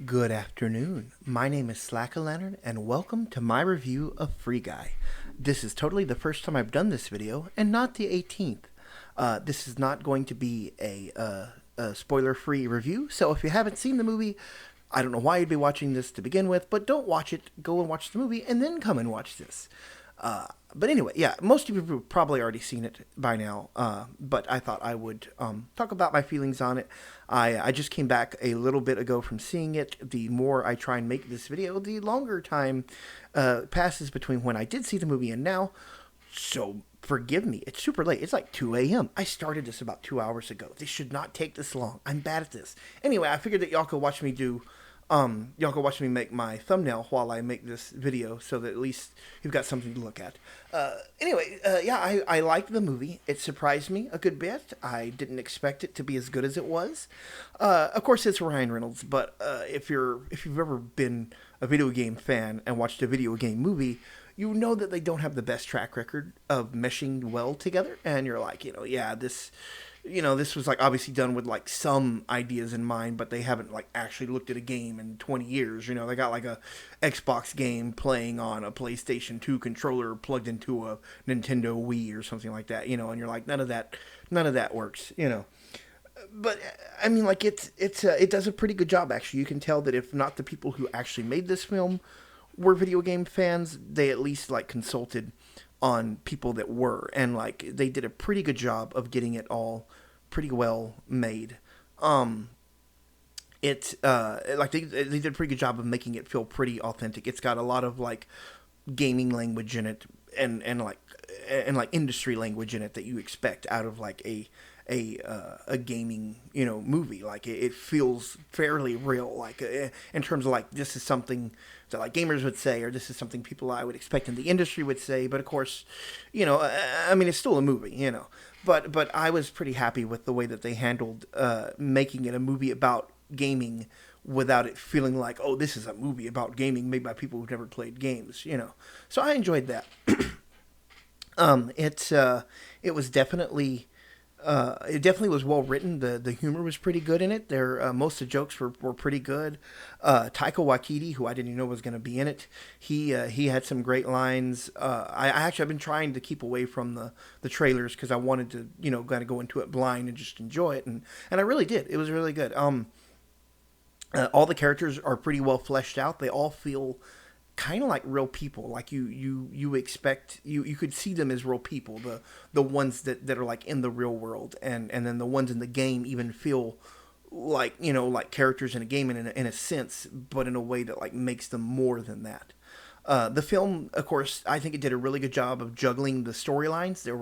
Good afternoon. My name is Slacker Lantern, and welcome to my review of Free Guy. This is totally the first time I've done this video, and not the 18th. This is not going to be a spoiler-free review, so if you haven't seen the movie, I don't know why you'd be watching this to begin with, but don't watch it. Go and watch the movie, and then come and watch this. But anyway, yeah, most of you have probably already seen it by now, but I thought I would talk about my feelings on it. I just came back a little bit ago from seeing it. The more I try and make this video, the longer time passes between when I did see the movie and now. So forgive me, it's super late. It's like 2 a.m. I started this about 2 hours ago. This should not take this long. I'm bad at this. Anyway, I figured that y'all could watch me make my thumbnail while I make this video so that at least you've got something to look at. Yeah, I liked the movie. It surprised me a good bit. I didn't expect it to be as good as it was. Of course, it's Ryan Reynolds, but if you've ever been a video game fan and watched a video game movie, you know that they don't have the best track record of meshing well together, and you're like, yeah, this was like obviously done with like some ideas in mind, but they haven't like actually looked at a game in 20 years. They got like a Xbox game playing on a PlayStation 2 controller plugged into a Nintendo Wii or something like that, and you're like, none of that works. But I mean, like it does a pretty good job actually. You can tell that if not the people who actually made this film were video game fans, they at least like consulted on people that were, and like they did a pretty good job of getting it all pretty well made. They did a pretty good job of making it feel pretty authentic. It's got a lot of like gaming language in it, and like industry language in it that you expect out of like a gaming movie. Like it feels fairly real, like in terms of like this is something that like gamers would say, or this is something people I would expect in the industry would say. But of course, I mean, it's still a movie. But I was pretty happy with the way that they handled making it a movie about gaming without it feeling like, oh, this is a movie about gaming made by people who've never played games. So I enjoyed that. It was definitely. It definitely was well written. The humor was pretty good in it. Most of the jokes were pretty good. Taika Waititi, who I didn't even know was going to be in it, he had some great lines. I've been trying to keep away from the trailers because I wanted to kind of go into it blind and just enjoy it, and I really did. It was really good. All the characters are pretty well fleshed out. They all feel kind of like real people. Like you expect you could see them as real people. The ones that are like in the real world, and then the ones in the game even feel like like characters in a game in a sense, but in a way that like makes them more than that. The film, of course, I think it did a really good job of juggling the storylines. There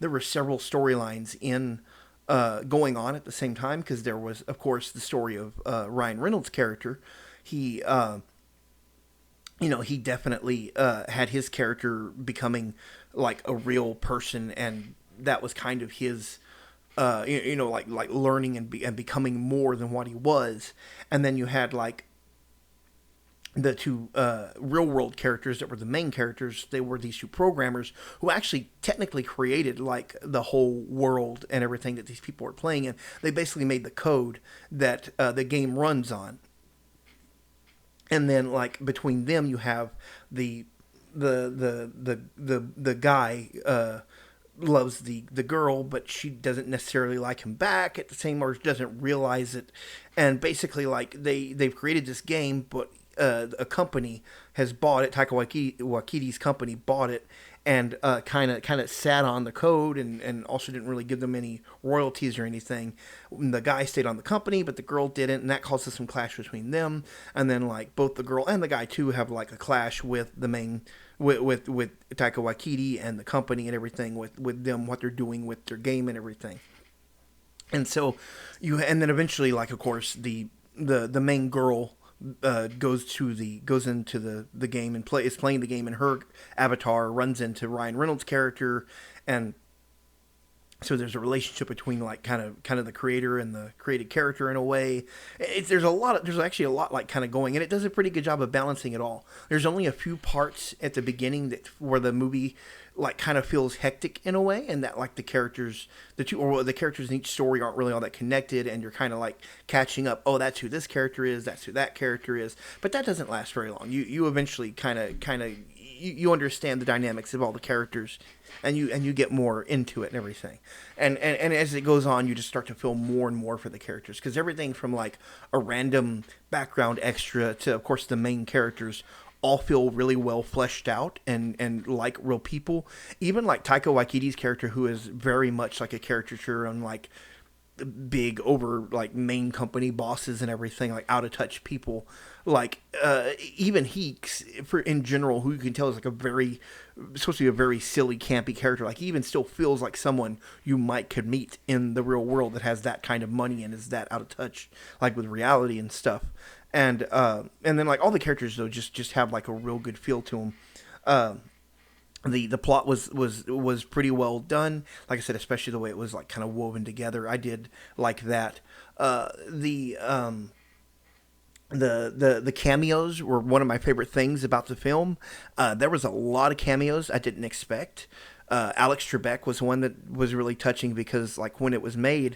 were several storylines in going on at the same time, because there was, of course, the story of Ryan Reynolds' character. He he definitely had his character becoming like a real person, and that was kind of his, like learning and becoming more than what he was. And then you had like the two real world characters that were the main characters. They were these two programmers who actually technically created like the whole world and everything that these people were playing in. They basically made the code that the game runs on. And then like between them you have the guy loves the girl, but she doesn't necessarily like him back at the same, or doesn't realize it. And basically like they've created this game, but a company has bought it. Taika Waititi's company bought it, and kind of sat on the code, and also didn't really give them any royalties or anything. The guy stayed on the company, but the girl didn't, and that causes some clash between them. And then like both the girl and the guy too have like a clash with the main with Taika Waititi and the company and everything, with them, what they're doing with their game and everything. And so and then eventually, like, of course, the main girl goes into the game and is playing the game, and her avatar runs into Ryan Reynolds' character, and So there's a relationship between like kind of the creator and the created character in a way. There's actually a lot like kind of going, and it does a pretty good job of balancing it all. There's only a few parts at the beginning that where the movie like kind of feels hectic in a way, and that like the characters in each story aren't really all that connected, and you're kind of like catching up. Oh, that's who this character is, that's who that character is. But that doesn't last very long. You eventually kind of you understand the dynamics of all the characters, and you get more into it and everything. And as it goes on, you just start to feel more and more for the characters, because everything from like a random background extra to, of course, the main characters all feel really well fleshed out and like real people. Even like Taika Waititi's character, who is very much like a caricature on like big over like main company bosses and everything, like out of touch people, like even he, for in general, who you can tell is like a very supposed to be a very silly campy character, like he even still feels like someone you might could meet in the real world that has that kind of money and is that out of touch like with reality and stuff. And then like all the characters though just have like a real good feel to them. The plot was pretty well done. Like I said, especially the way it was like kind of woven together. I did like that. The cameos were one of my favorite things about the film. There was a lot of cameos I didn't expect. Alex Trebek was one that was really touching, because like when it was made,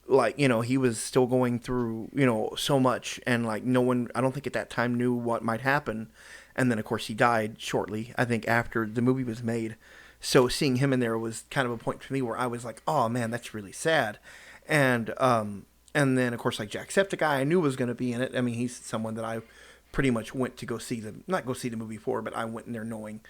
like, you know, he was still going through, you know, so much, and like no one, I don't think at that time, knew what might happen. And then of course he died shortly, I think, after the movie was made. So seeing him in there was kind of a point for me where I was like, oh man, that's really sad. And then of course like Jacksepticeye, I knew was going to be in it. I mean, he's someone that I pretty much went to go see not go see the movie for, but I went in there knowing,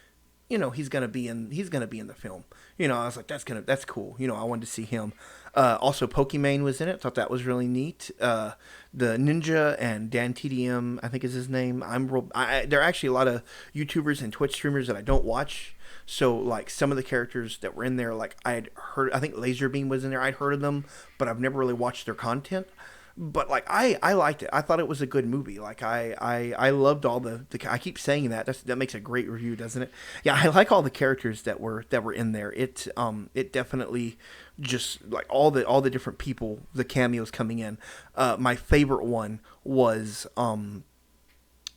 you know, he's gonna be in the film. You know, I was like, that's cool. You know, I wanted to see him. Also, Pokimane was in it. Thought that was really neat. The Ninja and Dan TDM, I think is his name. There are actually a lot of YouTubers and Twitch streamers that I don't watch. So like some of the characters that were in there, like I'd heard. I think Laserbeam was in there. I'd heard of them, but I've never really watched their content. But like I liked it. I thought it was a good movie. Like I loved all the I keep saying that makes a great review, doesn't it? Yeah, I like all the characters that were in there. It definitely just like all the different people, the cameos coming in. My favorite one was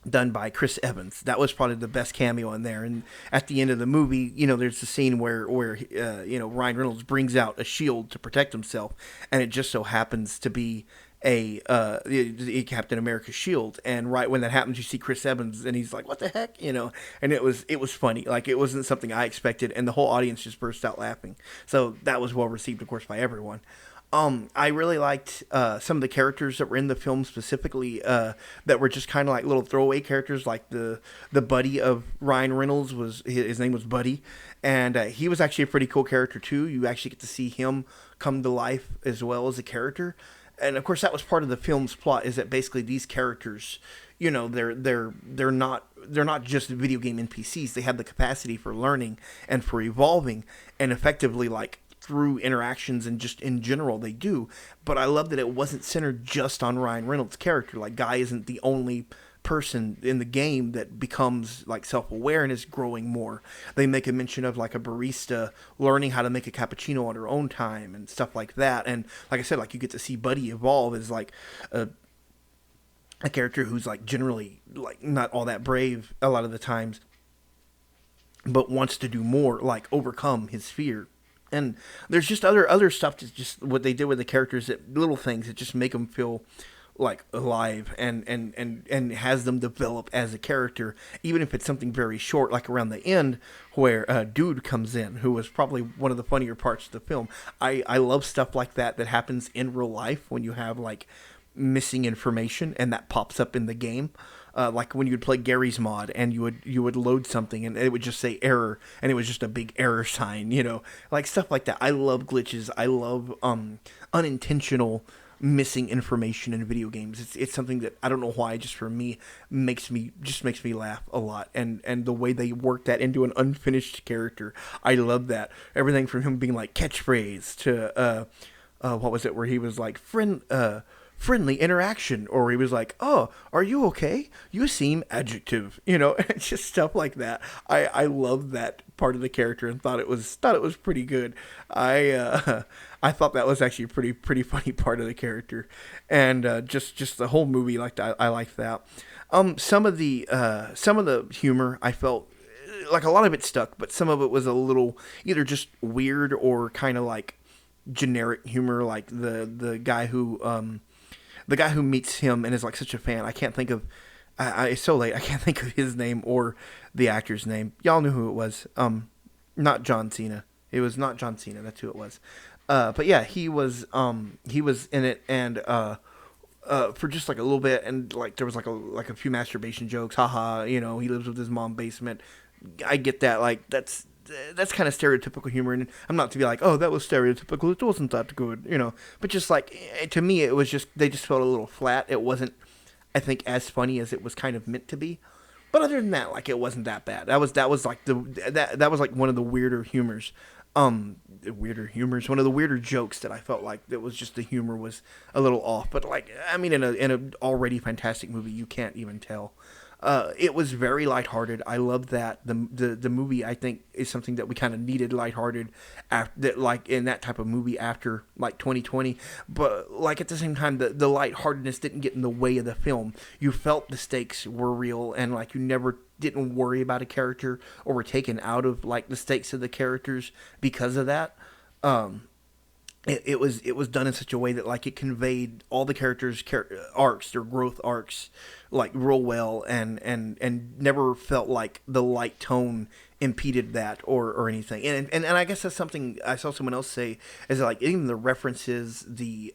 done by Chris Evans. That was probably the best cameo in there. And at the end of the movie, you know, there's the scene where you know, Ryan Reynolds brings out a shield to protect himself, and it just so happens to be a Captain America shield. And right when that happens, you see Chris Evans, and he's like, "What the heck?" You know. And it was funny. Like, it wasn't something I expected, and the whole audience just burst out laughing. So that was well received, of course, by everyone. I really liked some of the characters that were in the film, specifically that were just kind of like little throwaway characters. Like the buddy of Ryan Reynolds, was his name was Buddy, and he was actually a pretty cool character too. You actually get to see him come to life as well as a character. And of course, that was part of the film's plot, is that basically these characters, you know, they're not just video game NPCs. They have the capacity for learning and for evolving, and effectively, like, through interactions and just in general, they do. But I love that it wasn't centered just on Ryan Reynolds' character. Like, Guy isn't the only person in the game that becomes like self-aware and is growing more. They make a mention of like a barista learning how to make a cappuccino on her own time and stuff like that. And like I said, like, you get to see Buddy evolve as like a character who's like generally like not all that brave a lot of the times, but wants to do more, like overcome his fear. And there's just other stuff, that's just what they did with the characters, that little things that just make them feel like alive, and has them develop as a character, even if it's something very short, like around the end where Dude comes in, who was probably one of the funnier parts of the film. I love stuff like that happens in real life, when you have like missing information and that pops up in the game. Like when you would play Gary's Mod, and you would load something and it would just say error, and it was just a big error sign, you know, like stuff like that. I love glitches. I love unintentional missing information in video games. It's something that, I don't know why, just for me, makes me laugh a lot. And the way they work that into an unfinished character, I love that. Everything from him being like catchphrase to what was it, where he was like friendly interaction, or he was like, "Oh, are you okay? You seem adjective," you know, just stuff like that. I love that part of the character and thought it was pretty good. I I thought that was actually a pretty funny part of the character, and just the whole movie, like I liked that. Some of the humor I felt like a lot of it stuck, but some of it was a little either just weird or kind of like generic humor, like the guy who meets him and is like such a fan. I can't think of. It's so late. I can't think of his name or the actor's name. Y'all knew who it was. Not John Cena. It was not John Cena. That's who it was. But yeah, he was in it, and for just like a little bit, and like there was like a few masturbation jokes. Haha, you know, he lives with his mom basement. I get that. Like that's kind of stereotypical humor, and I'm not to be like, oh, that was stereotypical. It wasn't that good, you know. But just like to me, it was just they just felt a little flat. It wasn't, I think, as funny as it was kind of meant to be. But other than that, like it wasn't that bad. That was like that was like one of the weirder humors. Weirder humors. One of the weirder jokes that I felt like that was just the humor was a little off. But like I mean, in a already fantastic movie, you can't even tell. It was very lighthearted. I love that the movie. I think is something that we kind of needed lighthearted after that, like in that type of movie after like 2020. But like at the same time, the lightheartedness didn't get in the way of the film. You felt the stakes were real, and like you never didn't worry about a character or were taken out of like the stakes of the characters because of that. Um, it was done in such a way that like it conveyed all the characters' arcs, their growth arcs, like real well, and never felt like the light tone impeded that or anything. And I guess that's something I saw someone else say is like even the references, the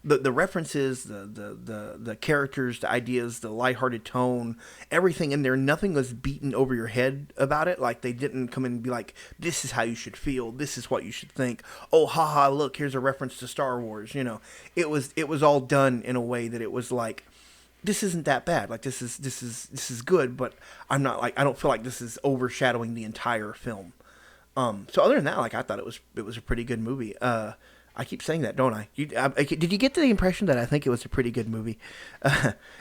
references, the characters, the ideas, the lighthearted tone, everything in there, nothing was beaten over your head about it. Like they didn't come in and be like, this is how you should feel, this is what you should think. Oh, haha, look, here's a reference to Star Wars. You know, it was all done in a way that it was like, this isn't that bad. Like this is good, but I'm not like I don't feel like this is overshadowing the entire film. So other than that, like I thought it was a pretty good movie. I keep saying that, don't I? Did you get the impression that I think it was a pretty good movie?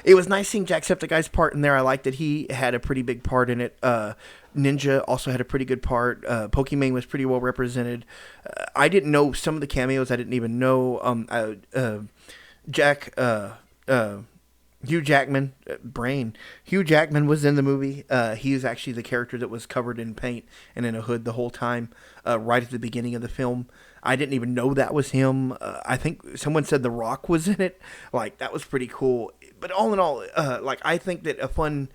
It was nice seeing Jacksepticeye's part in there. I liked that he had a pretty big part in it. Ninja also had a pretty good part. Pokimane was pretty well represented. I didn't know some of the cameos. I didn't even know Jack. Hugh Jackman, Hugh Jackman was in the movie. He is actually the character that was covered in paint and in a hood the whole time, right at the beginning of the film. I didn't even know that was him. I think someone said The Rock was in it. Like, that was pretty cool. But all in all, like, I think that a fun,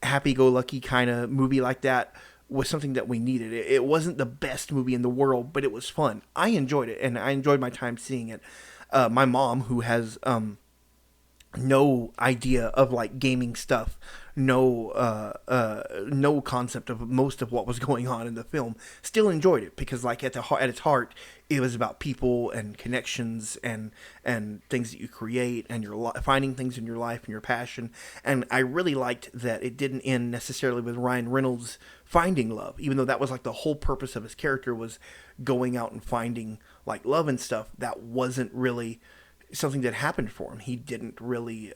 happy-go-lucky kind of movie like that was something that we needed. It wasn't the best movie in the world, but it was fun. I enjoyed it, and I enjoyed my time seeing it. My mom, who has no idea of like gaming stuff, no concept of most of what was going on in the film, still enjoyed it because like at its heart, it was about people and connections and things that you create and your finding things in your life and your passion. And I really liked that it didn't end necessarily with Ryan Reynolds finding love, even though that was like the whole purpose of his character was going out and finding like love and stuff. That wasn't really something that happened for him. He didn't really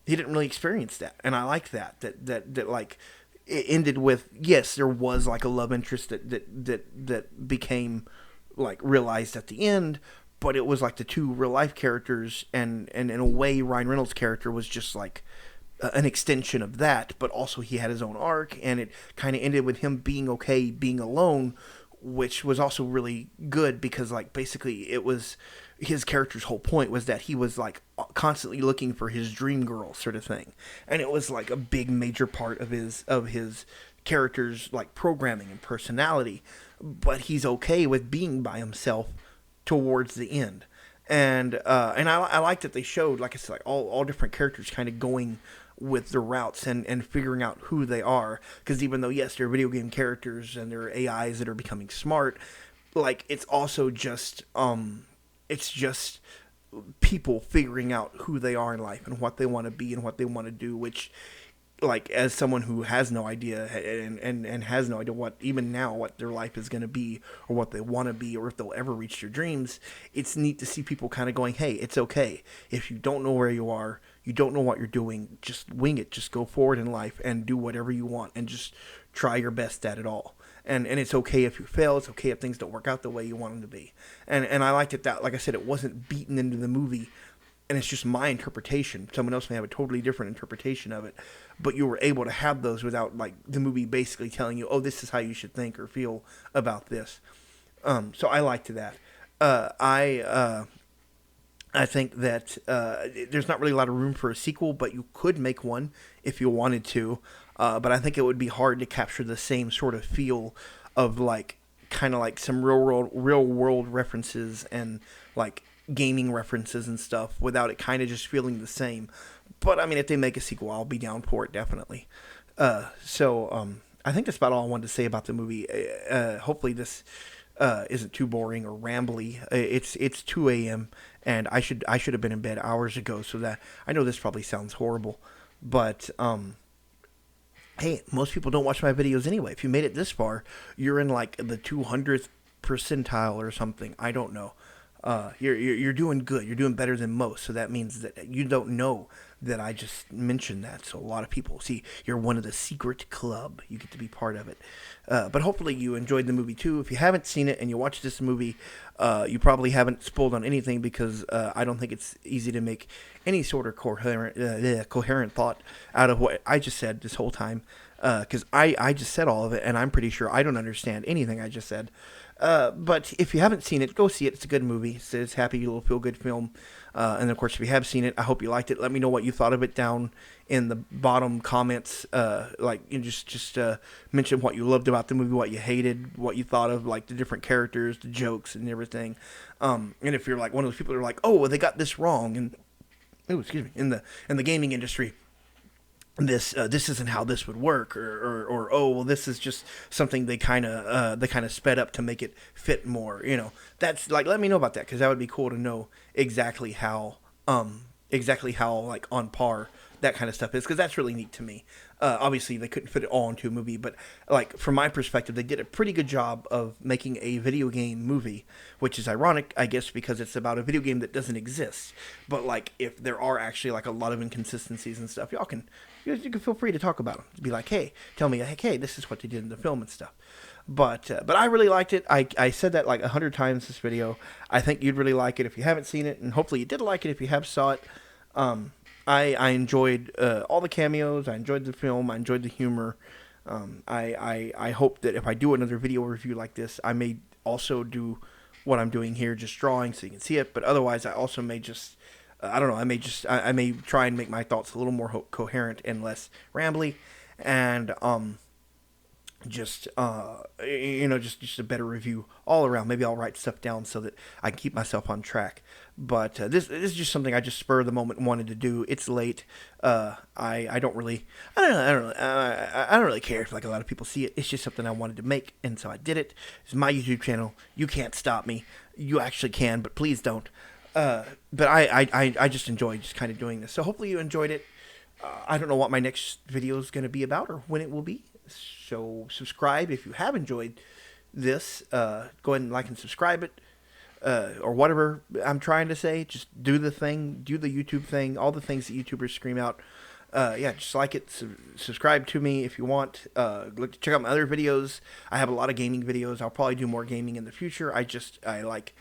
experience that, and I like that like it ended with, yes, there was like a love interest that became like realized at the end, but it was like the two real life characters, and in a way Ryan Reynolds' character was just like an extension of that, but also he had his own arc, and it kind of ended with him being okay being alone, which was also really good because like basically it was his character's whole point was that he was like constantly looking for his dream girl sort of thing, and it was like a big major part of his character's like programming and personality, but he's okay with being by himself towards the end. And I like that they showed, like I said, like all different characters kind of going with the routes and figuring out who they are, because even though yes they're video game characters and they're AIs that are becoming smart, like it's just people figuring out who they are in life and what they want to be and what they want to do, which like as someone who has no idea and has no idea what even now what their life is going to be or what they want to be or if they'll ever reach their dreams, it's neat to see people kind of going, hey, it's okay if you don't know where you are, you don't know what you're doing, just wing it, just go forward in life and do whatever you want and just try your best at it all. And it's okay if you fail. It's okay if things don't work out the way you want them to be. And I liked it that, like I said, it wasn't beaten into the movie, and it's just my interpretation. Someone else may have a totally different interpretation of it, but you were able to have those without like the movie basically telling you, oh, this is how you should think or feel about this. So I liked that. I think that there's not really a lot of room for a sequel, but you could make one if you wanted to. But I think it would be hard to capture the same sort of feel of like kind of like some real world references and like gaming references and stuff without it kind of just feeling the same. But I mean, if they make a sequel, I'll be down for it definitely. I think that's about all I wanted to say about the movie. Hopefully this isn't too boring or rambly. It's 2 a.m. and I should have been in bed hours ago. So that I know this probably sounds horrible, but hey, most people don't watch my videos anyway. If you made it this far, you're in like the 200th percentile or something. I don't know. You're doing good. You're doing better than most. So that means that you don't know that I just mentioned that. So a lot of people see you're one of the secret club. You get to be part of it. But hopefully you enjoyed the movie too. If you haven't seen it and you watch this movie, you probably haven't spoiled on anything because I don't think it's easy to make any sort of coherent thought out of what I just said this whole time. Because I just said all of it, and I'm pretty sure I don't understand anything I just said. But if you haven't seen it, go see it. It's a good movie. It's a happy little feel-good film. And, of course, if you have seen it, I hope you liked it. Let me know what you thought of it down in the bottom comments. Just mention what you loved about the movie, what you hated, what you thought of, like, the different characters, the jokes, and everything. And if you're, like, one of those people that are like, oh, well, they got this wrong, and, in the gaming industry, this isn't how this would work, or oh well, this is just something they kind of sped up to make it fit more. That's like, let me know about that because that would be cool to know exactly how like on par that kind of stuff is, because that's really neat to me. Obviously they couldn't fit it all into a movie, but like from my perspective, they did a pretty good job of making a video game movie, which is ironic, I guess, because it's about a video game that doesn't exist. But like, if there are actually like a lot of inconsistencies and stuff, you can feel free to talk about them. Be like, hey, tell me, hey, this is what they did in the film and stuff. But I really liked it. I said that like 100 times this video. I think you'd really like it if you haven't seen it, and hopefully you did like it if you have saw it. I enjoyed all the cameos. I enjoyed the film. I enjoyed the humor. I hope that if I do another video review like this, I may also do what I'm doing here, just drawing so you can see it. But otherwise, I also may just, I don't know, I may try and make my thoughts a little more coherent and less rambly. And just a better review all around. Maybe I'll write stuff down so that I can keep myself on track. But this is just something I just spur of the moment wanted to do. It's late. I don't really care if like a lot of people see it. It's just something I wanted to make, and so I did it. It's my YouTube channel. You can't stop me. You actually can, but please don't. But I just enjoy just kind of doing this. So hopefully you enjoyed it. I don't know what my next video is going to be about or when it will be. So subscribe if you have enjoyed this. Go ahead and like and subscribe it. Or whatever I'm trying to say. Just do the thing. Do the YouTube thing. All the things that YouTubers scream out. Just like it. Subscribe to me if you want. Check out my other videos. I have a lot of gaming videos. I'll probably do more gaming in the future. I like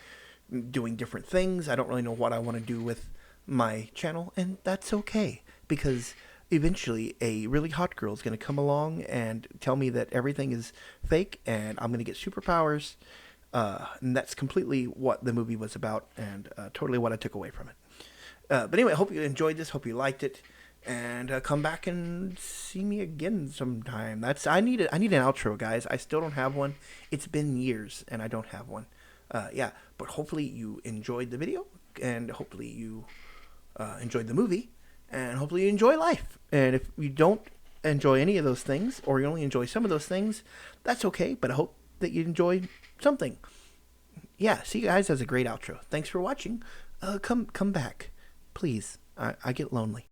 doing different things. I don't really know what I want to do with my channel, and that's okay, because eventually a really hot girl is going to come along and tell me that everything is fake and I'm going to get superpowers. And that's completely what the movie was about, and totally what I took away from it. But anyway, I hope you enjoyed this. Hope you liked it. And come back and see me again sometime. I need an outro, guys. I still don't have one. It's been years and I don't have one. But hopefully you enjoyed the video, and hopefully you enjoyed the movie, and hopefully you enjoy life. And if you don't enjoy any of those things, or you only enjoy some of those things, that's okay, but I hope that you enjoyed something. See you guys. That's a great outro. Thanks for watching. Come back, please. I get lonely.